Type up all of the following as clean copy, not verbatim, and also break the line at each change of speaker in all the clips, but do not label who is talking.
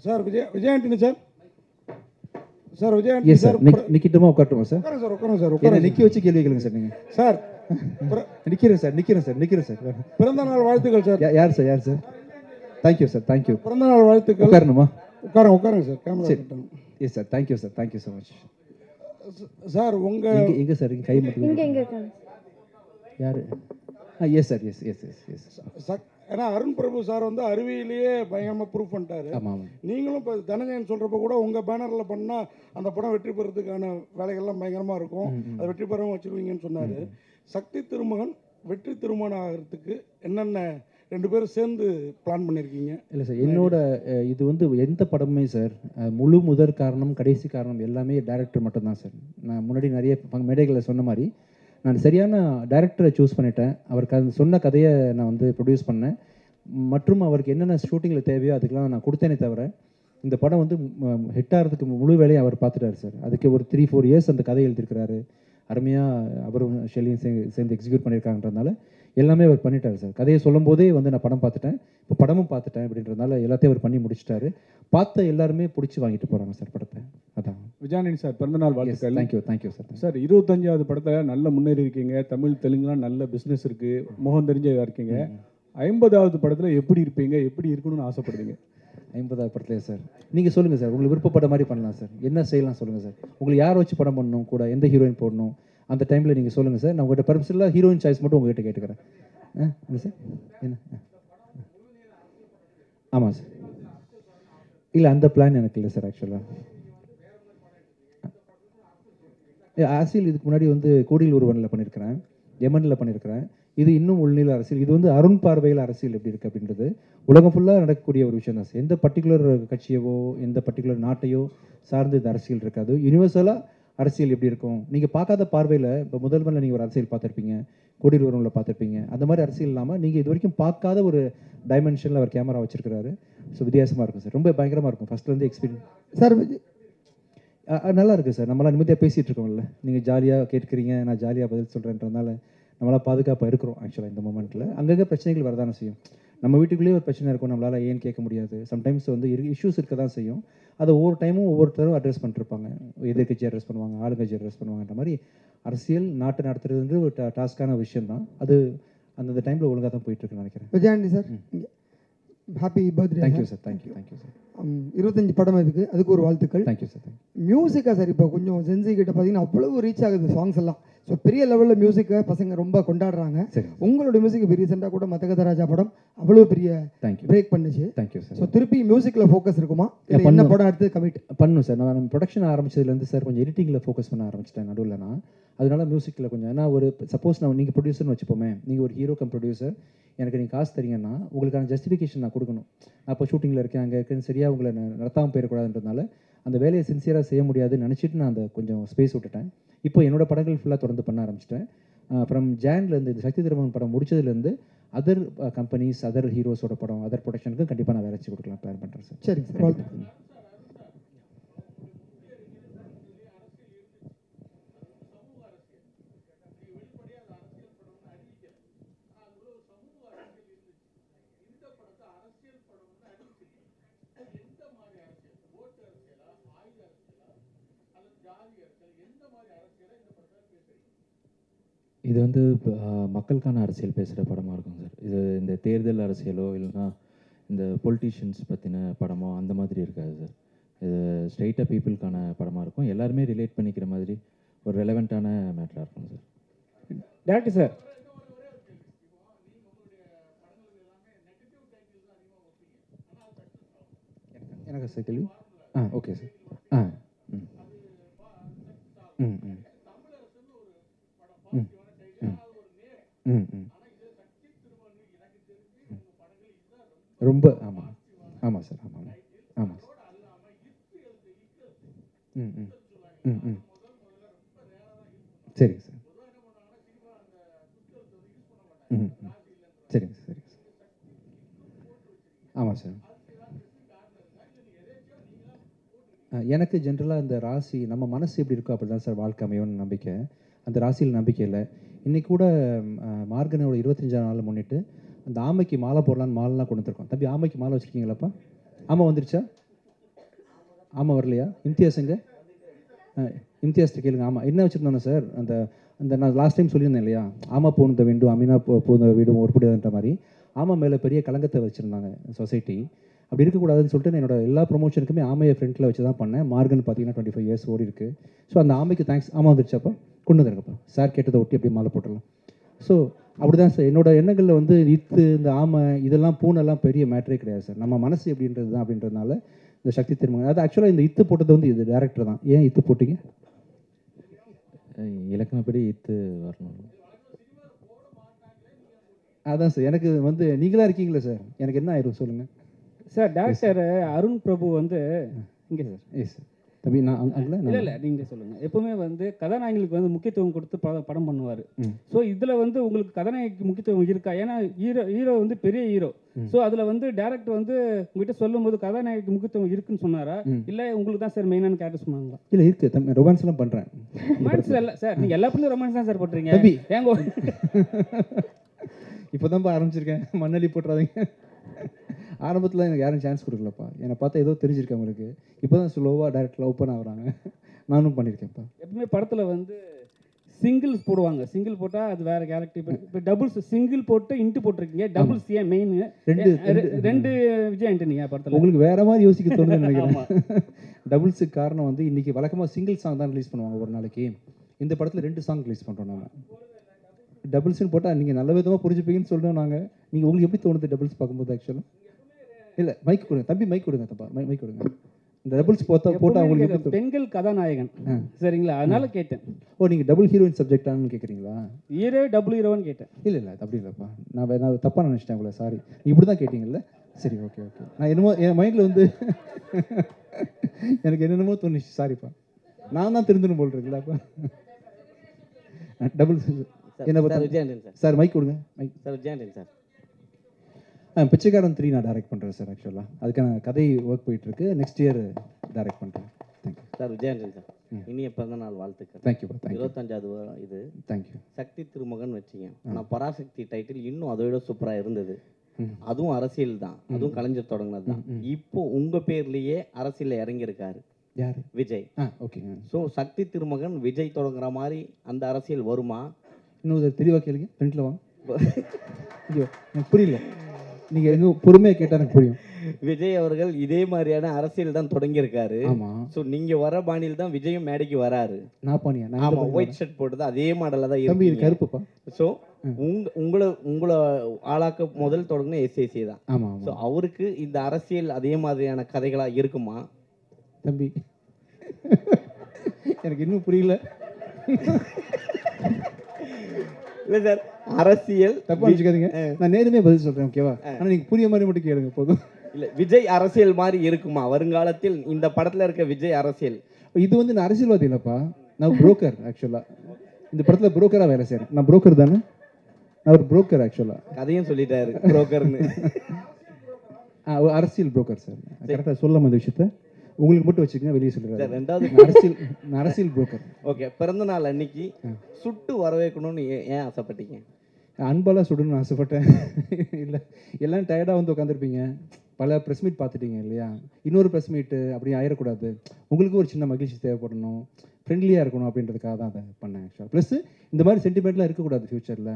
Sir Vijay Antony sir. Sir Vijay Antony sir
நிக்கிட்டுமா உட்காரட்டுமா sir?
உட்காருங்க சார்.
என்ன நிக்க வச்சு கேள்வி கேளுங்க சார். நீங்கள்
சார்
நிக்கிறேன் சார்.
பிறந்த நாள் வாழ்த்துக்கள் சார்.
யார் சார்? Thank you sir, thank you.
பிறந்த நாள் வாழ்த்துக்கள்.
உட்காரணுமா?
உட்காருங்க sir. Camera
yes sir, thank you sir, thank you so much
sir. உங்க
எங்க சார் கை மட்டும்
இங்க
யாரு? Yes sir, yes.
ஏன்னா அருண் பிரபு சார் வந்து அறிவியலையே பயங்கரமாக ப்ரூவ் பண்ணிட்டாரு.
ஆமாம்.
நீங்களும் இப்போ தனஞ்சயன் சொல்கிறப்ப கூட உங்கள் பேனரில் பண்ணால் அந்த படம் வெற்றி பெறதுக்கான வேலைகள்லாம் பயங்கரமாக இருக்கும், அதை வெற்றி பெறவும் வச்சுருவீங்கன்னு சொன்னார். சக்தி திருமகன் வெற்றி திருமணம் ஆகிறதுக்கு என்னென்ன 2 பேரும் சேர்ந்து பிளான் பண்ணியிருக்கீங்க?
இல்லை சார், என்னோட இது வந்து எந்த படமுமே சார் முழு முதற் காரணம் கடைசி காரணம் எல்லாமே டைரக்டர் மட்டும்தான் சார். நான் முன்னாடி நிறைய மேடைகளில் சொன்ன மாதிரி நான் சரியான டைரக்டரை சூஸ் பண்ணிட்டேன். அவருக்கு அது சொன்ன கதையை நான் வந்து ப்ரொடியூஸ் பண்ணேன். மற்றும் அவருக்கு என்னென்ன ஷூட்டிங்கில் தேவையோ அதுக்கெலாம் நான் கொடுத்தேனே தவிர இந்த படம் வந்து ஹிட் ஆகிறதுக்கு முழு வேலையை அவர் பார்த்துட்டார் சார். அதுக்கு ஒரு 3-4 இயர்ஸ் அந்த கதை எழுதியிருக்கிறாரு. அருமையாக அவரும் ஷெல்லியும் சேர்ந்து எக்ஸிக்யூட் பண்ணியிருக்காங்கன்றதுனால எல்லாமே அவர் பண்ணிட்டார் சார். கதையை சொல்லும் போதே வந்து நான் படம் பார்த்துட்டேன், இப்போ படமும் பார்த்துட்டேன் அப்படின்றதுனால எல்லாத்தையும் அவர் பண்ணி முடிச்சிட்டாரு. பார்த்த எல்லாருமே பிடிச்சி வாங்கிட்டு போகிறாங்க சார் படத்தை. அதான்
விஜயானி சார் பிறந்தநாள் வாழ்த்துக்கள்.
Thank you sir.
சார் 25வது படத்தில் நல்ல முன்னேறி இருக்கீங்க. தமிழ் தெலுங்குலாம் நல்ல பிஸ்னஸ் இருக்குது, முகம் தெரிஞ்ச இதாக இருக்கீங்க. 50வது படத்தில் எப்படி இருப்பீங்க, எப்படி இருக்கணும்னு ஆசைப்படுறீங்க?
50வது படத்துலேயே சார் நீங்கள் சொல்லுங்கள் சார், உங்களுக்கு விருப்பப்பட்ட மாதிரி பண்ணலாம் சார். என்ன செய்யலாம் சொல்லுங்கள் சார். உங்களுக்கு யாரை வச்சு படம் பண்ணணும், கூட எந்த ஹீரோயின் போடணும் அந்த டைமில் நீங்கள் சொல்லுங்கள் சார். நான் உங்கள்கிட்ட பர்மிஷனில் ஹீரோயின் சாய்ஸ் மட்டும் உங்கள்கிட்ட கேட்டுக்கிறேன். என்ன சார்? என்ன? ஆமாம் சார். இல்லை அந்த பிளான் எனக்கு இல்லை சார். ஆக்சுவலாக அரசியல் இதுக்கு முன்னாடி வந்து கோடியில் ஒருவனில் பண்ணியிருக்கிறேன், எமனில் பண்ணியிருக்கிறேன். இது இன்னும் உள்நிலை அரசியல். இது வந்து அருண் பார்வையில் அரசியல் எப்படி இருக்குது அப்படின்றது உலகம் ஃபுல்லாக நடக்கக்கூடிய ஒரு விஷயம் தான் சார். எந்த பர்டிகுலர் கட்சியவோ எந்த பர்டிகுலர் நாட்டையோ சார்ந்து இந்த அரசியல் இருக்காது. யூனிவர்சலாக அரசியல் எப்படி இருக்கும் நீங்கள் பார்க்காத பார்வையில். இப்போ முதல்வரில் நீங்கள் ஒரு அரசியல் பார்த்துருப்பீங்க, கோடியில் ஒருவனில் பார்த்துருப்பீங்க. அந்த மாதிரி அரசியல் இல்லாமல் நீங்கள் இது வரைக்கும் பார்க்காத ஒரு டைமென்ஷனில் அவர் கேமரா வச்சிருக்கிறாரு. ஸோ வித்தியாசமாக இருக்கும் சார், ரொம்ப பயங்கரமாக இருக்கும். ஃபஸ்ட்லேருந்து எக்ஸ்பீரியன்ஸ்
சார்
நல்லா இருக்குது சார். நம்மளாம் நிம்மதியாக பேசிகிட்டு இருக்கோம்ல, நீங்கள் ஜாலியாக கேட்குறீங்க, நான் ஜாலியாக பதில் சொல்கிறேன்றதுனால நம்மளாம் பாதுகாப்பாக இருக்கிறோம். ஆக்சுவலாக இந்த மூமெண்ட்டில் அங்கங்கே பிரச்சனைகள் வரதானே செய்யும். நம்ம வீட்டுக்குள்ளேயே ஒரு பிரச்சனை இருக்கும், நம்மளால் ஏன்னு கேட்க முடியாது. சம்டைம்ஸ் வந்து இஷ்யூஸ் இருக்க தான் செய்யும். அதை ஒவ்வொரு டைமும் ஒவ்வொருத்தரும் அட்ரஸ் பண்ணிருப்பாங்க. எதிர்கட்சி அட்ரஸ் பண்ணுவாங்க, ஆளுங்கட்சி அட்ரஸ் பண்ணுவாங்கன்ற மாதிரி அரசியல் நாட்டை நடத்துறது ஒரு டாஸ்க்கான விஷயம் தான். அது அந்தந்த டைமில் ஒழுங்காக தான் போயிட்டுருக்குன்னு நினைக்கிறேன்.
Vijayandi sir, happy birthday.
Thank you sir. Thank you sir.
25 படம் அதுக்கு ஒரு வாழ்த்துக்கள்.
Thank you sir.
மியூசிக்காக சார் இப்போ கொஞ்சம் ஜென்சி கிட்ட பார்த்தீங்கன்னா அவ்வளவு ரீச் ஆகுது சாங்ஸ் எல்லாம். ஸோ பெரிய லெவலில் மியூசிக்கை பசங்க ரொம்ப கொண்டாடுறாங்க. உங்களோட மியூசிக் இப்போ ரீசெண்டாக கூட மதகதராஜா படம் அவ்வளோ பெரிய பிரேக் பண்ணுச்சு.
Thank you sir.
ஸோ திருப்பி மியூசிக்கில் ஃபோக்கஸ் இருக்குமா, இல்லை என்ன படம் அடுத்து கமிட்
பண்ணும் சார்? நான் ப்ரொடக்ஷன் ஆரம்பிச்சதுலேருந்து சார் கொஞ்சம் எடிட்டிங்கில் ஃபோக்கஸ் பண்ண ஆரம்பிச்சிட்டேன் நடுவில். நான் அதனால மியூசிக்கில் கொஞ்சம், ஏன்னா ஒரு சப்போஸ் நான் நீங்கள் ப்ரொடியூசர்னு வச்சுப்போமே, நீங்கள் ஒரு ஹீரோ கம் ப்ரொடியூசர், எனக்கு நீங்கள் காசு தரீங்கன்னா உங்களுக்கான ஜஸ்டிஃபிகேஷன் நான் கொடுக்கணும். நான் இப்போ ஷூட்டிங்கில் இருக்கேன், அங்கே இருக்கேன்னு சரியாக உங்களை நடத்தாமல் போயிடக்கூடாதுன்றதுனால அந்த வேலையை சின்சியராக செய்ய முடியாதுன்னு நினச்சிட்டு நான் அந்த கொஞ்சம் ஸ்பேஸ் விட்டுட்டேன். இப்போ என்னோடய படங்கள் ஃபுல்லாக தொடர்ந்து பண்ண ஆரம்பிச்சிட்டேன். ஃப்ரம் ஜான்லேருந்து இந்த சக்தி திருமகன் படம் முடிச்சதுலேருந்து அதர் கம்பெனிஸ், அதர் ஹீரோஸோட படம், அதர் ப்ரொடக்ஷனுக்கு கண்டிப்பாக நான் வேலை வச்சு கொடுக்கலாம் பிளான் பண்ணுறேன் சார்.
சரிங்க சார்.
இது வந்து மக்களுக்கான அரசியல் பேசுகிற படமாக இருக்கும் சார். இது இந்த தேர்தல் அரசியலோ இல்லைன்னா இந்த பொலிட்டீஷியன்ஸ் பற்றின படமோ அந்த மாதிரி இருக்காது சார். இது ஸ்ட்ரெயிட்டாக பீப்புளுக்கான படமாக இருக்கும். எல்லாருமே ரிலேட் பண்ணிக்கிற மாதிரி ஒரு ரெலவெண்ட்டான மேட்டராக இருக்கும் சார்.
டேரக்டர் சார்,
எனக்கு சார் கேள்வி. Okay sir. ரொம்ப ஆமாம் சார். ஆமாம் சார். சரிங்க சார். சரிங்க சார். ஆமாம் சார். எனக்கு ஜென்ரலாக இந்த ராசி நம்ம மனசு எப்படி இருக்கோ அப்படி தான் சார் வாழ்க்கை அமையும்னு நம்பிக்கை. அந்த ராசியில் நம்பிக்கை இல்லை. இன்றைக்கி கூட மார்கனோட 25ஆம் நாள் முன்னிட்டு அந்த ஆமைக்கு மாலை போடலான்னு மாலைலாம் கொண்டு வந்துருக்கோம். தம்பி ஆமைக்கு மாலை வச்சுருக்கீங்களாப்பா? ஆமாம் வந்துருச்சா? ஆமாம் வரலையா? இம்தியாஸுங்க? இம்தியாஸ்ட்டு கேளுங்க. ஆமாம் என்ன வச்சுருந்தோன்னா சார், அந்த அந்த நான் லாஸ்ட் டைம் சொல்லியிருந்தேன் இல்லையா, ஆமா போனத வேண்டும் அமீனா போன வீடும் ஒருபடியாதுன்ற மாதிரி ஆமா மேலே பெரிய களங்கத்தை வச்சுருந்தாங்க சொசைட்டி. அப்படி இருக்கக்கூடாதுன்னு சொல்லிட்டு நான் என்னோட எல்லா ப்ரொமோஷனுக்குமே ஆமையை ஃப்ரண்ட்டில் வச்சு தான் பண்ணேன். மார்கன் பார்த்தீங்கன்னா 25 இயர்ஸ் ஓடி இருக்கு. ஸோ அந்த ஆமைக்கு தேங்க்ஸ். ஆமாம் வந்துருச்சாப்பா, கொண்டு வந்துருங்கப்பா. சார் கேட்டதை ஒட்டி அப்படியே மாலை போட்டுடலாம். ஸோ அப்படி தான் சார் என்னோட எண்ணங்களில் வந்து இத்து இந்த ஆமை இதெல்லாம் பூனெல்லாம் பெரிய மேட்டரே கிடையாது சார். நம்ம மனசு எப்படின்றது தான் அப்படின்றதுனால இந்த சக்தி திருமகன் அது ஆக்சுவலாக இந்த இத்து போட்டது வந்து இது டேரக்டர் தான். ஏன் இத்து போட்டிங்க?
இலக்கணப்படி இத்து வரணும்.
அதான் சார் எனக்கு வந்து நீங்களாக இருக்கீங்களே சார், எனக்கு என்ன ஆயிரும் சொல்லுங்கள்
சார். டேரக்டர் அருண் பிரபு வந்து இங்கே சார்.
ஏ சார் தம்பி நான் அங்கே
இல்லை இல்லை நீங்கள் சொல்லுங்கள். எப்பவுமே வந்து கதாநாயகிகளுக்கு வந்து முக்கியத்துவம் கொடுத்து படம் பண்ணுவார். ஸோ இதில் வந்து உங்களுக்கு கதாநாயகிக்கு முக்கியத்துவம் இருக்கா? ஏன்னா ஹீரோ வந்து பெரிய ஹீரோ. ஸோ அதில் வந்து டேரக்டர் வந்து உங்ககிட்ட சொல்லும்போது கதாநாயகிக்கு முக்கியத்துவம் இருக்குன்னு சொன்னாரா, இல்லை உங்களுக்கு தான் சார் மெயினான கேரக்டர் சொன்னாங்களா?
இல்லை இருக்குது தம்பி, ரொமான்ஸ்லாம் பண்ணுறேன்.
ரொமான்ஸ் இல்லை சார், நீங்கள் எல்லா படத்துலையும் ரொமான்ஸ் தான் சார் போட்டுறீங்க.
தம்பி
ஏங்கோ
இப்போ தான்ப்பா ஆரம்பிச்சிருக்கேன், மண்ணலி போட்டுறாதீங்க. ஆரம்பத்தில் எனக்கு யாரும் சான்ஸ் கொடுக்கலப்பா. என்னை பார்த்தா ஏதோ தெரிஞ்சிருக்கேன் அவங்களுக்கு. இப்போ தான் ஸ்லோவாக டேரக்டில் ஓப்பன் ஆகுறாங்க. நானும் பண்ணியிருக்கேன்ப்பா.
எப்பவுமே படத்தில் வந்து சிங்கிள்ஸ் போடுவாங்க. சிங்கிள் போட்டால் அது வேறு கேரக்டர். இப்போ டபுள்ஸ் சிங்கிள் போட்டு இன்ட்டு போட்டிருக்கீங்க. டபுள்ஸ் ஏன் மெயின்? ரெண்டு விஜய் ஆண்டனி படத்தில்
உங்களுக்கு வேற மாதிரி யோசிக்க தோணுதுன்னு நினைக்கிறேன். டபுள்ஸுக்கு காரணம் வந்து இன்றைக்கி வழக்கமாக சிங்கிள் சாங் தான் ரிலீஸ் பண்ணுவாங்க ஒரு நாளைக்கு. இந்த படத்தில் 2 சாங் ரிலீஸ் பண்ணுறோம் நாங்கள். டபுள்ஸ்னு போட்டால் நீங்கள் நல்ல விதமாக புரிஞ்சுப்பீங்கன்னு சொல்கிறோம் நாங்கள். நீங்கள் உங்களுக்கு எப்படி தோணுது டபுள்ஸ் பார்க்கும்போது? ஆக்சுவலாக இல்லை மைக் கொடுங்க தம்பி, மைக் கொடுங்க தப்பா, மைக் கொடுங்க. இந்த டபுள்ஸ் போட்டால் அவங்களுக்கு
பெண்கள் கதாநாயகன் சரிங்களா, அதனால கேட்டேன்.
ஓ நீங்கள் டபுள் ஹீரோயின் சப்ஜெக்டானு கேட்குறீங்களா?
ஹீரோ டபுள் ஹீரோன்னு கேட்டேன்.
இல்லை அப்படி இல்லைப்பா, நான் தப்பாக நினச்சிட்டேன் உங்களை. சாரி, இப்படி தான் கேட்டிங்கல்ல. சரி ஓகே. நான் என்னமோ என் மைண்டில் வந்து எனக்கு என்னென்னமோ தோணுச்சு. சாரிப்பா, நான் தான் திருந்தணும் போல் இருக்குல்லப்பா. டபுள் என்ன பார்த்தா சார் மைக் கொடுங்க. Mike
sir Vijay Antony sir.
Pichaikkaran 3 நான் டைரக்ட் பண்ணுறேன் சார். ஆக்சுவலாக அதுக்கான கதை ஒர்க் போயிட்டுருக்கு. நெக்ஸ்ட் இயர் டைரக்ட் பண்ணுறேன். Thank you
sir. விஜயாண்டன் சார், இனிய பிறந்த நாள் வாழ்த்துக்கள்.
தேங்க்யூப்பா.
25வது இது
தேங்க்யூ.
சக்தி திருமகன் வச்சிங்க. ஆனால் பராசக்தி டைட்டில் இன்னும் அதை விட சூப்பராக இருந்தது. அதுவும் அரசியல் தான், அதுவும் கலைஞர் தொடங்கினது தான். இப்போ உங்கள் பேர்லேயே அரசியலில் இறங்கியிருக்காரு
யார்?
விஜய்.
ஓகேங்க.
ஸோ சக்தி திருமகன் விஜய் தொடங்குற மாதிரி அந்த அரசியல் வருமா?
இன்னும் தெளிவாக கேளுங்க, ஃப்ரெண்டில் வாங்க. ஐயோ எனக்கு புரியல, நீங்கள் எதுவும் பொறுமையாக கேட்டால் எனக்கு புரியும்.
விஜய் அவர்கள் இதே மாதிரியான அரசியல் தான் தொடங்கியிருக்காரு.
ஆமாம்.
ஸோ நீங்கள் வர பாணியில் தான் விஜயும் மேடைக்கு வராரு.
நான் பானியா?
ஆமாம், ஒயிட் ஷர்ட் போட்டு அதே மாடலில் தான்
தம்பி, இது
இருக்கு.
கருப்புப்பா.
ஸோ உங்களை ஆளாக்க முதல் தொடங்கின எஸ்ஏசி தான்.
ஆமாம்.
ஸோ அவருக்கு இந்த அரசியல் அதே மாதிரியான கதைகளாக இருக்குமா?
தம்பி எனக்கு இன்னும் புரியல.
இல்லை சார், அரசியல்
தப்பா வச்சுக்காதீங்க, நான் நேருமே பதில் சொல்கிறேன் ஓகேவா? ஆனால் நீங்கள் புரிய மாதிரி மட்டும் கேளுங்க போதும்.
இல்லை, விஜய் அரசியல் மாதிரி இருக்குமா வருங்காலத்தில்? இந்த படத்தில் இருக்க விஜய் அரசியல்
இது வந்து நான் அரசியல்வாதி இல்லைப்பா, நான் புரோக்கர். ஆக்சுவலாக இந்த படத்தில் புரோக்கராக வேலை செய்கிறேன். நான் புரோக்கர் தானே, நான் ஒரு புரோக்கர். ஆக்சுவலாக
கதையும் சொல்லிட்டாரு புரோக்கர்னு.
அரசியல் புரோக்கர் சார். கரெக்டாக சொல்லாம இந்த விஷயத்த உங்களுக்கு மட்டும் வச்சுக்கோங்க, வெளியே சொல்லுறாரு.
ரெண்டாவது
அரசியல் புரோக்கர்.
ஓகே, பிறந்த நாள் அன்னைக்கு சுட்டு வரவேற்கணும்னு ஏன் ஆசைப்பட்டீங்க?
அன்பாலாம் சுடணும்னு ஆசைப்பட்டேன். இல்லை, எல்லாம் டயர்டாக வந்து உட்காந்துருப்பீங்க, பல ப்ரெஸ் மீட் பார்த்துட்டீங்க இல்லையா? இன்னொரு ப்ரெஸ் மீட்டு அப்படி ஆயிடக்கூடாது, உங்களுக்கு ஒரு சின்ன மகிழ்ச்சி தேவைப்படணும், ஃப்ரெண்ட்லியாக இருக்கணும் அப்படின்றதுக்காக தான் அதை பண்ணேன் ஆக்சுவலாக. ப்ளஸ் இந்த மாதிரி சென்டிமெண்ட்லாம் இருக்கக்கூடாது ஃப்யூச்சரில்,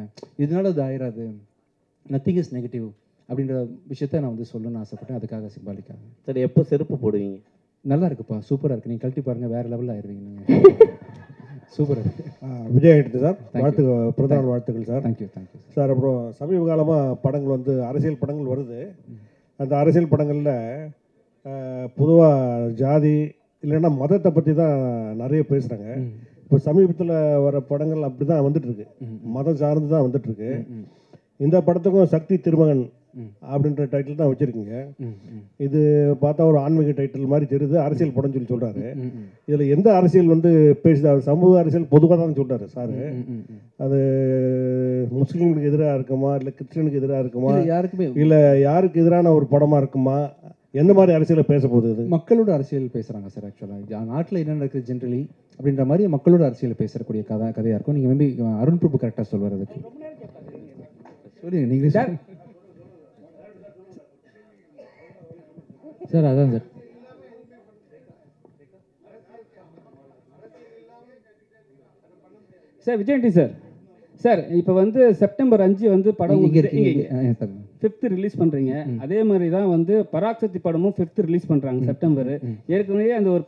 இதனால அது ஆயிடாது, நத்திங் இஸ் நெகட்டிவ் அப்படின்ற விஷயத்த நான் வந்து சொல்லணும்னு ஆசைப்பட்டேன். அதுக்காக சிம்பாலிக்காக.
சரி, எப்போ செருப்பு போடுவீங்க?
நல்லா இருக்குப்பா, சூப்பராக இருக்குது, நீங்கள் கழட்டி பாருங்கள், வேறு லெவலில் ஆயிடுவீங்க நீங்கள். சூப்பராக இருக்குது.
விஜய் ஆகிட்டு சார், பிறந்தநாள் வாழ்த்துக்கள் சார்.
Thank you
sir. அப்புறம் சமீப காலமாக படங்கள் வந்து அரசியல் படங்கள் வருது. அந்த அரசியல் படங்களில் பொதுவாக ஜாதி இல்லைன்னா மதத்தை பற்றி தான் நிறைய பேசுகிறாங்க. இப்போ சமீபத்தில் வர படங்கள் அப்படி தான் வந்துட்டுருக்கு, மதம் சார்ந்து தான் வந்துட்டுருக்கு. இந்த படத்துக்கும் சக்தி திருமகன் அப்படின்ற டைட்டில் தான் வச்சுருக்கீங்க. இது பார்த்தா ஒரு ஆன்மீக டைட்டில் மாதிரி தெரியுது, அரசியல் படம் சொல்லி சொல்கிறாரு. இதில் எந்த அரசியல் வந்து பேசுது? சமூக அரசியல் பொதுவாக தான் சொல்கிறாரு சார். அது முஸ்லீம்களுக்கு எதிராக இருக்குமா, இல்லை கிறிஸ்டியனுக்கு எதிராக இருக்குமா,
யாருக்குமே
இல்லை யாருக்கு எதிரான ஒரு படமாக இருக்குமா? எந்த மாதிரி அரசியலை பேச போகுது?
மக்களோட அரசியல் பேசுகிறாங்க சார். ஆக்சுவலாக நாட்டில் என்ன நடக்குது ஜென்ரலி அப்படின்ற மாதிரி மக்களோட அரசியல் பேசக்கூடிய கதையாக இருக்கும். நீங்கள் மேபி அருண் பிரபு கரெக்டாக சொல்வார் அதுக்கு. சொல்லுங்க நீங்களே
சார். அதான் சார்,
சார் விஜயண்டி சார் சார் இப்போ வந்து செப்டம்பர் 5 வந்து படம்
இங்கே இருக்கீங்க
5th ரிலீஸ் பண்ணுறீங்க. அதே மாதிரி தான் வந்து பராக்சக்தி படமும் 5th ரிலீஸ் பண்ணுறாங்க செப்டம்பர். ஏற்கனவே அந்த ஒரு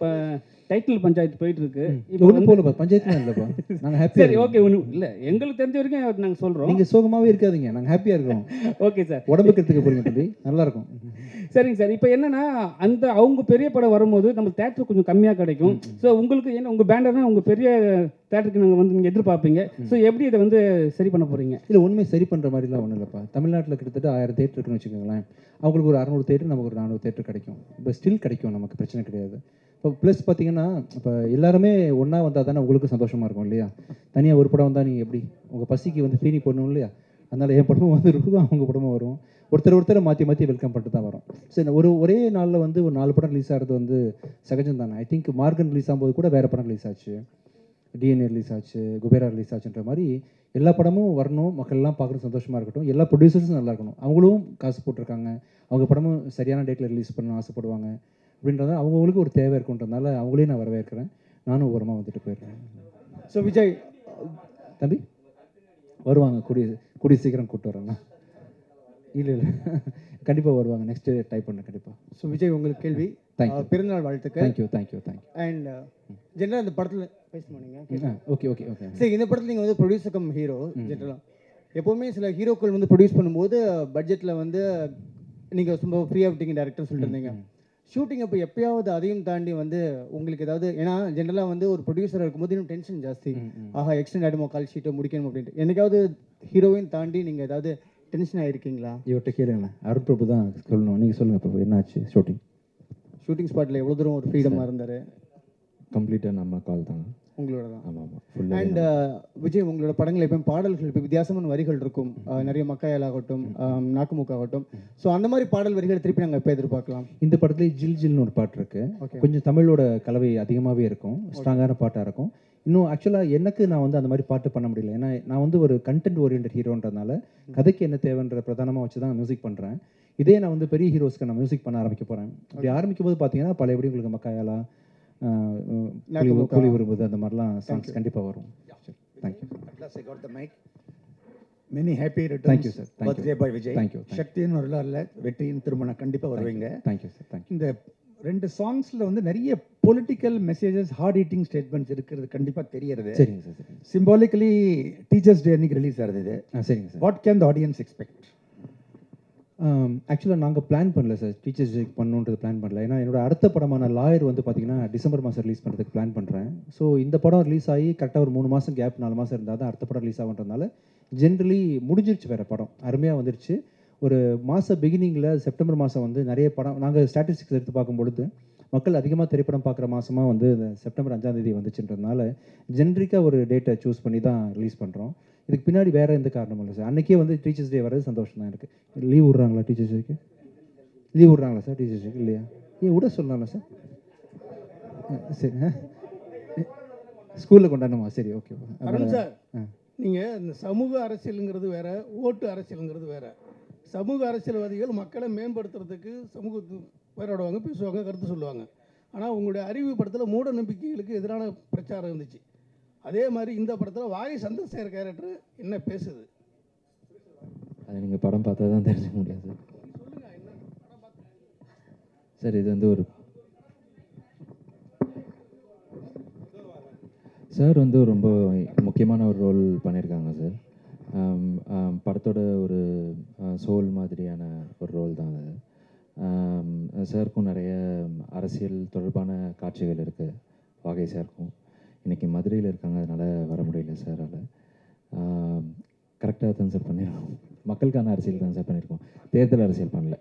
டைட்டில் பஞ்சாயத்து போயிட்டு இருக்கு. இப்போ
ஒன்றும் போகலப்பா, பஞ்சாயத்து இல்லைப்பா, நாங்கள் ஹாப்பியாக
சரி ஓகே ஒன்றும் இல்லை, எங்களுக்கு தெரிஞ்ச வரைக்கும் நாங்கள் சொல்கிறோம்.
நீங்கள் சோகமாகவே இருக்காதீங்க, நாங்கள் ஹாப்பியாக இருக்கோம்.
ஓகே சார்,
உடம்புக்கு எடுத்துக்க போறீங்க தம்பி, நல்லா இருக்கும்.
சரிங்க சார். இப்போ என்னன்னா அந்த அவங்க பெரிய படம் வரும்போது நம்ம தேட்டர் கொஞ்சம் கம்மியாக கிடைக்கும். ஸோ உங்களுக்கு என்ன உங்கள் பேண்டர்னா உங்கள் பெரிய தேட்டருக்கு நாங்கள் வந்து நீங்கள் எதிர்பார்ப்பீங்க. ஸோ எப்படி இதை வந்து சரி பண்ண போகிறீங்க?
இல்லை உண்மை சரி பண்ணுற மாதிரிலாம் ஒன்றும் இல்லைப்பா. தமிழ்நாட்டில் கிட்டத்தட்ட 1000 தேட்டர் இருக்குன்னு வச்சுக்கோங்களேன். அவங்களுக்கு ஒரு 600 தேட்டர், நமக்கு ஒரு 400 தேட்டர் கிடைக்கும். இப்போ ஸ்டில் கிடைக்கும், நமக்கு பிரச்சனை கிடையாது. இப்போ ப்ளஸ் பார்த்தீங்கன்னா இப்போ எல்லாருமே ஒன்றா வந்தால் தானே உங்களுக்கு சந்தோஷமாக இருக்கும் இல்லையா? தனியாக ஒரு படம் வந்தால் நீங்கள் எப்படி உங்கள் பசிக்கு வந்து தீனி போடணும் இல்லையா? அதனால் என் படமும் வந்து இருக்கும், அவங்க படமும் வரும். ஒருத்தரை மாற்றி வெல்கம் பண்ணிட்டு தான் வரும். சரி, ஒரே நாளில் வந்து ஒரு 4 படம் ரிலீஸ் ஆகிறது வந்து சகஜம் தானே. ஐ திங்க் மார்கன் ரிலீஸ் ஆகும்போது கூட வேறு படம் ரிலீஸ் ஆச்சு, டிஎன்ஏ ரிலீஸ் ஆச்சு, குபேரா ரிலீஸ் ஆச்சுன்ற மாதிரி எல்லா படமும் வரணும், மக்கள்லாம் பார்க்குறது சந்தோஷமாக இருக்கட்டும். எல்லா ப்ரொடியூசர்ஸும் நல்லா இருக்கணும், அவங்களும் காசு போட்டிருக்காங்க, அவங்க படமும் சரியான டேட்டில் ரிலீஸ் பண்ண ஆசைப்படுவாங்க அப்படின்றத அவங்களுக்கு ஒரு தேவை இருக்குன்றதுனால அவங்களையும் நான் வரவேற்கிறேன். நானும் ஓரமாக வந்துட்டு போயிடுறேன்.
ஸோ விஜய்
தம்பி வருவாங்க, கூடிய சீக்கிரம் கூப்பிட்டு வரேண்ணா. இல்லை கண்டிப்பாக வருவாங்க, நெக்ஸ்ட்டு டைப் பண்ண கண்டிப்பாக.
ஸோ விஜய் உங்களுக்கு கேள்வி.
தேங்க்யூ.
பிறந்தநாள் வாழ்த்துக்கள்.
தேங்க்யூ.
அண்ட் ஜென்ரலாக இந்த படத்தில் பேசணுமா நீங்கள்?
ஓகே.
சரி, இந்த படத்தில் நீங்கள் வந்து ப்ரொடியூசர் கம் ஹீரோ. ஜென்ரலாக எப்போவுமே சில ஹீரோக்கள் வந்து ப்ரொடியூஸ் பண்ணும்போது பட்ஜெட்டில் வந்து நீங்கள் ரொம்ப ஃப்ரீயாக விட்டீங்க டேரக்டர் சொல்லிட்டு இருந்தீங்க. ஷூட்டிங் அப்போ எப்பயாவது அதையும் தாண்டி வந்து உங்களுக்கு ஏதாவது, ஏன்னா ஜென்ரலாக வந்து ஒரு ப்ரொடியூசர் இருக்கும்போது இன்னும் டென்ஷன் ஜாஸ்தி. ஆஹா எக்ஸ்டெண்ட் ஆகிடுமோ, கால் ஷீட்டை முடிக்கணும் அப்படின்ட்டு. என்னைக்காவது ஹீரோவையும் தாண்டி நீங்கள் ஏதாவது டென்ஷன் ஆகிருக்கீங்களா?
இவர்கிட்ட கேளுங்களேன், அருண் பிரபு தான் சொல்லணும். நீங்கள் சொல்லுங்கள் பிரபு, என்னாச்சு
ஷூட்டிங் ஸ்பாட்டில் எவ்வளோ தூரம் ஒரு ஃப்ரீடமாக இருந்தார்?
கம்ப்ளீட்டாக நம்ம கால் தான்,
உங்களோட தான்.
ஆமாம்.
அண்ட் விஜய், உங்களோட படங்கள் எப்பயும் பாடல்கள் இப்போ வித்தியாசமான வரிகள் இருக்கும், நிறைய மக்காயல் ஆகட்டும், நாக்குமுக்கு ஆகட்டும். ஸோ அந்த மாதிரி பாடல் வரிகள் திருப்பி நாங்கள் எப்போ எதிர்பார்க்கலாம்?
இந்த படத்துலேயே ஜில்னு ஒரு பாட்டு இருக்குது, கொஞ்சம் தமிழோட கலவை அதிகமாகவே இருக்கும், ஸ்ட்ராங்கான பாட்டாக இருக்கும். இன்னும் ஆக்சுவலாக எனக்கு நான் வந்து அந்த மாதிரி பாட்டு பண்ண முடியல, ஏன்னா நான் வந்து ஒரு கண்டென்ட் ஓரியன்ட் ஹீரோன்றதுனால கதைக்கு என்ன தேவைன்ற பிரதானமாக வச்சு தான் மியூசிக் பண்ணுறேன். இதே நான் வந்து பெரிய ஹீரோஸ்க்கு நான் மியூசிக் பண்ண ஆரம்பிக்க போகிறேன். அப்படி ஆரம்பிக்கும் போது பார்த்தீங்கன்னா பழையபடி உங்களுக்கு மக்காயாலா, கூலி வரும்போது அந்த மாதிரிலாம் சாங்ஸ் கண்டிப்பாக வரும். Thank you.
Many happy returns.
Thank you sir.
Birthday boy Vijay.
Thank you.
சக்தியின் ஒரு இல்லை, வெற்றியின் திருமணம் கண்டிப்பாக வருவீங்க.
Thank you sir. தேங்க்யூ.
இந்த 2 சாங்ஸில் வந்து நிறைய political messages, hard hitting statements இருக்கிறது கண்டிப்பாக தெரியறது.
சரிங்க சார்.
சிம்பாலிக்கலி டீச்சர்ஸ் டே அன்னைக்கு ரிலீஸ் ஆகுது இது.
சரிங்க sir.
What can the audience expect?
ஆக்சுவலாக நாங்கள் பிளான் பண்ணல சார், டீச்சர்ஸ் டேக்கு பண்ணணுன்றது பிளான் பண்ணல. ஏன்னா என்னோட அடுத்த படமான லாயர் வந்து பார்த்தீங்கன்னா டிசம்பர் மாதம் ரிலீஸ் பண்ணுறதுக்கு பிளான் பண்ணுறேன். ஸோ இந்த படம் ரிலீஸ் ஆகி கரெக்டாக ஒரு 3 மாதம் கேப், 4 மாதம் இருந்தால் தான் அடுத்த படம் ரிலீஸ் ஆகுன்றதுனால ஜென்ரலி முடிஞ்சிருச்சு வேறு படம், அருமையாக வந்துருச்சு. ஒரு பிகினிங்கில் செப்டம்பர் மாதம் வந்து நிறைய படம் நாங்கள் ஸ்டாட்டிஸ்டிக்ஸ் எடுத்து பார்க்கும்பொழுது மக்கள் அதிகமாக திரைப்படம் பார்க்குற மாதமாக வந்து செப்டம்பர் 5ஆம் தேதி வந்துச்சுன்றதுனால ஜென்ரிக்காக ஒரு டேட்டை சூஸ் பண்ணி தான் ரிலீஸ் பண்ணுறோம். இதுக்கு பின்னாடி வேறு எந்த காரணமும் இல்லை சார். அன்றைக்கே வந்து டீச்சர்ஸ் டே வர்றது சந்தோஷம் தான் எனக்கு. லீவ் விட்றாங்களா டீச்சர்ஸ் டேக்கு? லீவ் விட்றாங்களா சார் டீச்சர்ஸ் டேக்கு? இல்லையா? விட சொல்லலாம்ல சார்? சரி, ஸ்கூலில் கொண்டாடணுமா? சரி, ஓகே.
அருண் சார், நீங்கள் இந்த சமூக அரசியலுங்கிறது வேற, ஓட்டு அரசியலுங்கிறது வேற. சமூக அரசியல்வாதிகள் மக்களை மேம்படுத்துறதுக்கு சமூகத்து போராடுவாங்க, பேசுவாங்க, கருத்து சொல்லுவாங்க. ஆனால் உங்களுடைய அறிவு படத்தில் மூட நம்பிக்கைகளுக்கு எதிரான பிரச்சாரம் இருந்துச்சு. அதே மாதிரி இந்த படத்தில் வாகை சந்திரசேகர் கேரக்டர் என்ன பேசுது?
அது நீங்கள் படம் பார்த்தா தான் தெரிஞ்சுக்க முடியாது சார். இது வந்து ஒரு சார் வந்து ரொம்ப முக்கியமான ஒரு ரோல் பண்ணியிருக்காங்க சார். படத்தோட ஒரு சோல் மாதிரியான ஒரு ரோல் தான் அது. சாருக்கும் நிறைய அரசியல் தொடர்பான காட்சிகள் இருக்குது வாகை சாருக்கும். இன்றைக்கி மதுரையில் இருக்காங்க, அதனால் வர முடியல சாரால். கரெக்டாக தான் சார் பண்ணியிருக்கோம், மக்களுக்கான அரசியல் தான் சார் பண்ணியிருக்கோம், தேர்தல் அரசியல் பண்ணல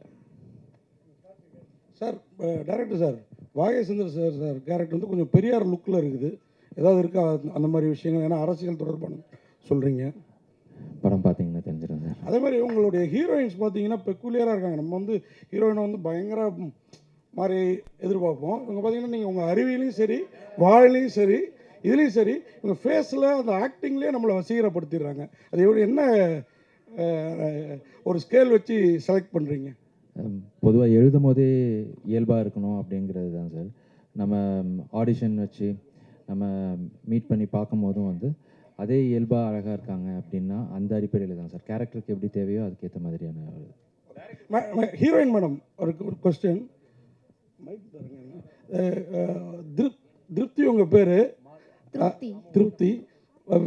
சார். டைரக்டர் சார், வாகை சார் கேரக்டர் வந்து கொஞ்சம் பெரியார் லுக்கில் இருக்குது, ஏதாவது இருக்கா அந்த மாதிரி விஷயங்கள்? ஏன்னா அரசியல் தொடர்பான சொல்கிறீங்க,
படம் பார்த்தீங்கன்னா தெரிஞ்சிடும் சார்.
அதே மாதிரி உங்களுடைய ஹீரோயின்ஸ் பார்த்தீங்கன்னா பெக்குலியராக இருக்காங்க. நம்ம வந்து ஹீரோயினை வந்து பயங்கர மாதிரி எதிர்பார்ப்போம். இவங்க பார்த்தீங்கன்னா நீங்கள் உங்கள் அறிவியலையும் சரி, வாழ்லையும் சரி, இதுலேயும் சரி, இவங்க ஃபேஸில் அந்த ஆக்டிங்லேயே நம்மளை வசீகரப்படுத்திடுறாங்க. அது எப்படி, என்ன ஒரு ஸ்கேல் வச்சு செலக்ட் பண்ணுறீங்க?
பொதுவாக எழுதும் போதே இயல்பாக இருக்கணும் அப்படிங்கிறது தான் சார். நம்ம ஆடிஷன் வச்சு நம்ம மீட் பண்ணி பார்க்கும் போதும் வந்து அதே இயல்பாக அழகாக இருக்காங்க அப்படின்னா அந்த அடிப்படையில் தான் சார். கேரக்டருக்கு எப்படி தேவையோ அதுக்கேற்ற மாதிரியான
ஹீரோயின் மேடம் ஒரு கொஸ்டின். திருப்தி உங்கள் பேர் திருப்தி.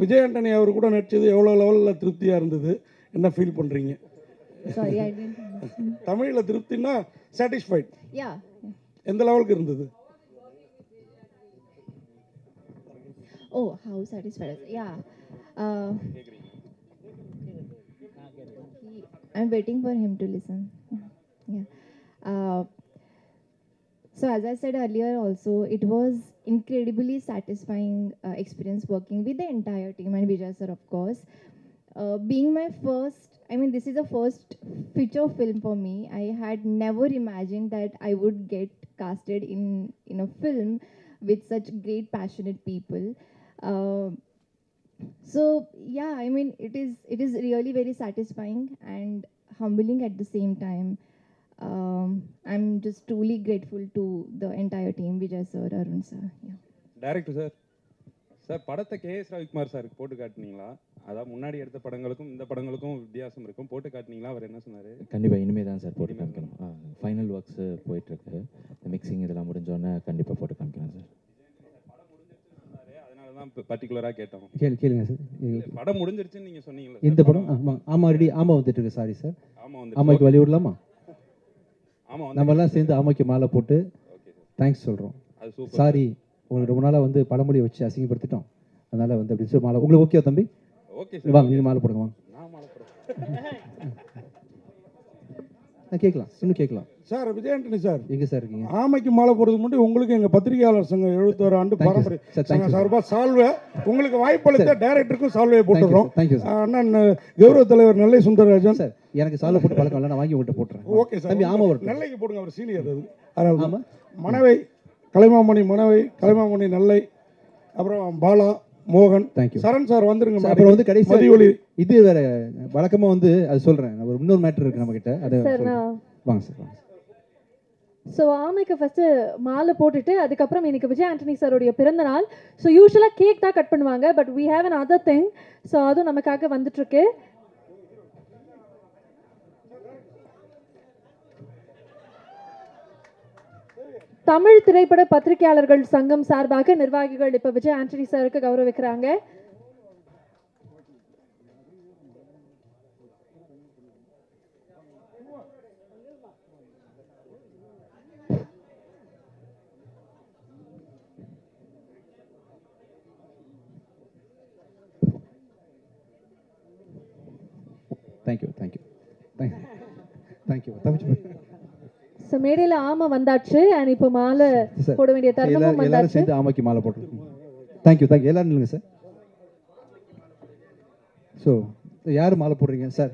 விஜய் ஆண்டனி அவர் கூட நடிச்சது எவ்வளோ லெவலில் திருப்தியாக இருந்தது, என்ன ஃபீல் பண்ணுறீங்க?
Sorry, I didn't understand.
தமிழில் திருப்தினா சாட்டிஸ்ஃபைட்
Yeah.
எந்த லெவலுக்கு இருந்தது?
Oh, how satisfied. Yeah. Uh, I'm waiting for him to listen. Yeah. So as I said earlier also, it was incredibly satisfying experience working with the entire team and Vijay sir, of course. Being my first, I mean, this is the first feature film for me. I had never imagined that I would get casted in a film with such great, passionate people. So yeah, I mean, it is really very satisfying and humbling at the same time. I'm just truly grateful to the entire team, Vijay sir, Arun sir. Yeah.
Director sir, sir படத்தை KS Ravikumar சாருக்கு போட்டு காட்டினீங்களா? அதான் முன்னாடி எடுத்த படங்களுக்கும் இந்த படங்களுக்கும் வித்தியாசம் இருக்கும், போட்டு காட்டினீங்களா? அவர் என்ன சொன்னார்?
கண்டிப்பாக இனிமேல் தான் சார் போட்டு காமிக்கணும். ஃபைனல் ஒர்க்ஸு போயிட்டுருக்கு, இந்த மிக்சிங் இதெல்லாம் முடிஞ்சோடனே கண்டிப்பாக போட்டு காமிக்கணும் சார்.
படம் முடிஞ்சிருச்சுன்னு சொன்னார், அதனால தான் பர்டிகுலராக கேட்டோம்.
கேளுங்க சார்.
படம் முடிஞ்சிருச்சுன்னு நீங்கள் சொன்னீங்களா?
இந்த படம் ஆமாம் ரெடி. ஆமாம் வந்துட்டு இருக்கு. Sorry sir.
ஆமாம் வந்து
ஆமாக்கு வழி விடலாமா?
ஆமாம்
நம்மலாம் சேர்ந்து ஆமாக்கு மாலை போட்டு தேங்க்ஸ் சொல்கிறோம்.
அது சூப்பர்.
சாரி, உங்களுக்கு ரொம்ப நாளாக வந்து பழமொழியை வச்சு அசிங்கப்படுத்திட்டோம், அதனால் வந்து அப்படி சொல்லி மாலை உங்களுக்கு ஓகே தம்பி?
ஓகே சார்,
வாங்க நீங்கள் மாலை போடுங்க வாங்க.
நான் மாலை போடுறேன்.
கேட்கலாம், இன்னும் கேட்கலாம்
சார். விஜய் ஆண்டனி சார்
எங்கே சார் இருக்கீங்க?
ஆமைக்கு மாலை போடுறதுக்கு முன்னாடி உங்களுக்கு எங்கள் பத்திரிகையாளர் சங்கம் 71 ஆண்டு பாரம்பரிய சங்க சார்பாக சால்வை உங்களுக்கு வாய்ப்பளித்த டைரக்டருக்கும் சால்வையை போட்டுடுறோம்.
Thank you sir.
அண்ணன் கௌரவ தலைவர் நெல்லை சுந்தரராஜன்
சார், எனக்கு சால்வை போட்டு பழக்கம் இல்லை, நான் வாங்கி விட்டு போட்டுறேன்.
Okay sir.
தம்பி ஆமாம் வரும்.
நெல்லைக்கு போடுங்க, அவர் சீனியர். அது ஆமாம். மனைவை கலைமாமணி நெல்லை, அப்புறம் பாலா, மோகன்,
தேங்க்யூ.
சரண் சார் வந்துருங்க.
அப்புறம் வந்து கடைசி
மதியொலி
இது வேற வழக்கமாக வந்து அது சொல்கிறேன், ஒரு இன்னொரு மேட்டர் இருக்குது நம்மக்கிட்ட, அது வாங்க சார் வாங்க.
ஸோ ஆமைக்கு ஃபஸ்ட்டு மாலை போட்டுட்டு அதுக்கப்புறம் இன்னைக்கு விஜய் ஆண்டனி சாருடைய பிறந்த நாள். ஸோ யூஸ்வலாக கேக் தான் கட் பண்ணுவாங்க, but we have another thing. So அதுவும் நமக்காக வந்துட்டுருக்கு. தமிழ் திரைப்பட பத்திரிகையாளர்கள் சங்கம் சார்பாக நிர்வாகிகள் இப்போ விஜய் ஆண்டனி சாருக்கு கௌரவிக்கிறாங்க.
தேங்க்யூ.
ஸோ மேடையில் ஆமை வந்தாச்சு, அண்ட் இப்போ மாலை போட வேண்டிய தருணமும்
எல்லாரும்
வந்தாச்சு.
சேர்ந்து ஆமைக்கு மாலை போட்டுருக்கோம். தேங்க்யூ. எல்லாரும் இல்லைங்க சார். ஸோ யார் மாலை போடுறீங்க சார்?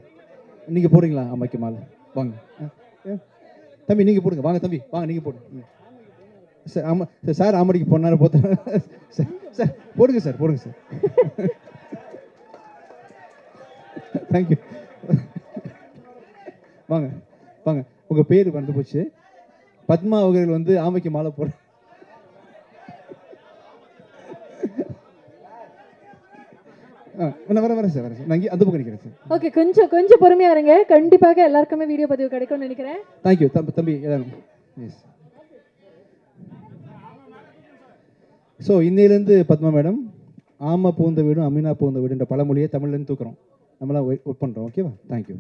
நீங்கள் போடுறீங்களா ஆமைக்கு மாலை? வாங்க தம்பி, நீங்கள் போடுங்க. வாங்க தம்பி, வாங்க நீங்கள் போடுங்க சார். ஆமாம் சார், ஆமடிக்கு பொண்ணாரு போத்த சார். போடுங்க சார். தேங்க்யூ. வாங்க உங்கள் பேர் வந்து போச்சு. பத்மா அவர்கள் வந்து ஆமைக்கு மாலை போடுற வரேன் சார். நான் அந்த பக்கம் நிற்கிறேன் சார்.
ஓகே, கொஞ்சம் பொறுமையாக இருங்க. கண்டிப்பாக எல்லாருக்குமே வீடியோ பதிவு கிடைக்கும்னு நினைக்கிறேன்.
தேங்க்யூ தம்பி. எஸ். ஸோ இன்னையிலேருந்து பத்மா மேடம் ஆமா பூந்த வீடும் அமீனா பூந்த வீடுன்ற பழமொழியை தமிழ்லேருந்து தூக்குறோம், நம்மளாம் ஒர்க் பண்ணுறோம். ஓகேவா? தேங்க்யூ.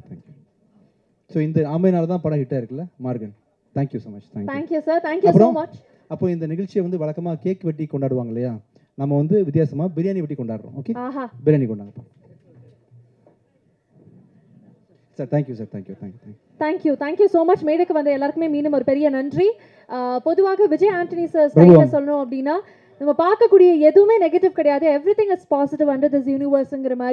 ஸோ இந்த ஆமையினால தான் படம் ஹிட்டாக இருக்குல்ல Morgan. Thank you so much.
Thank you sir. Thank you so much.
அப்போ இந்த நிகழ்ச்சியை வந்து வழக்கமாக கேக் வெட்டி கொண்டாடுவாங்க இல்லையா, நம்ம வந்து வித்தியாசமாக பிரியாணி வெட்டி கொண்டாடுறோம். ஓகே, பிரியாணி கொண்டாங்க sir. Thank you sir.
Thank you so much. மேடைக்கு வந்த எல்லாருக்குமே மீண்டும் ஒரு பெரிய நன்றி. பொதுவாக விஜய் ஆண்டனி சார் ஸ்டைலில் சொல்லணும் அப்படின்னா நம்ம பார்க்கக்கூடிய எதுவுமே நெகட்டிவ் கிடையாது. Everything is positive under this யூனிவர்ஸுங்கிற மாதிரி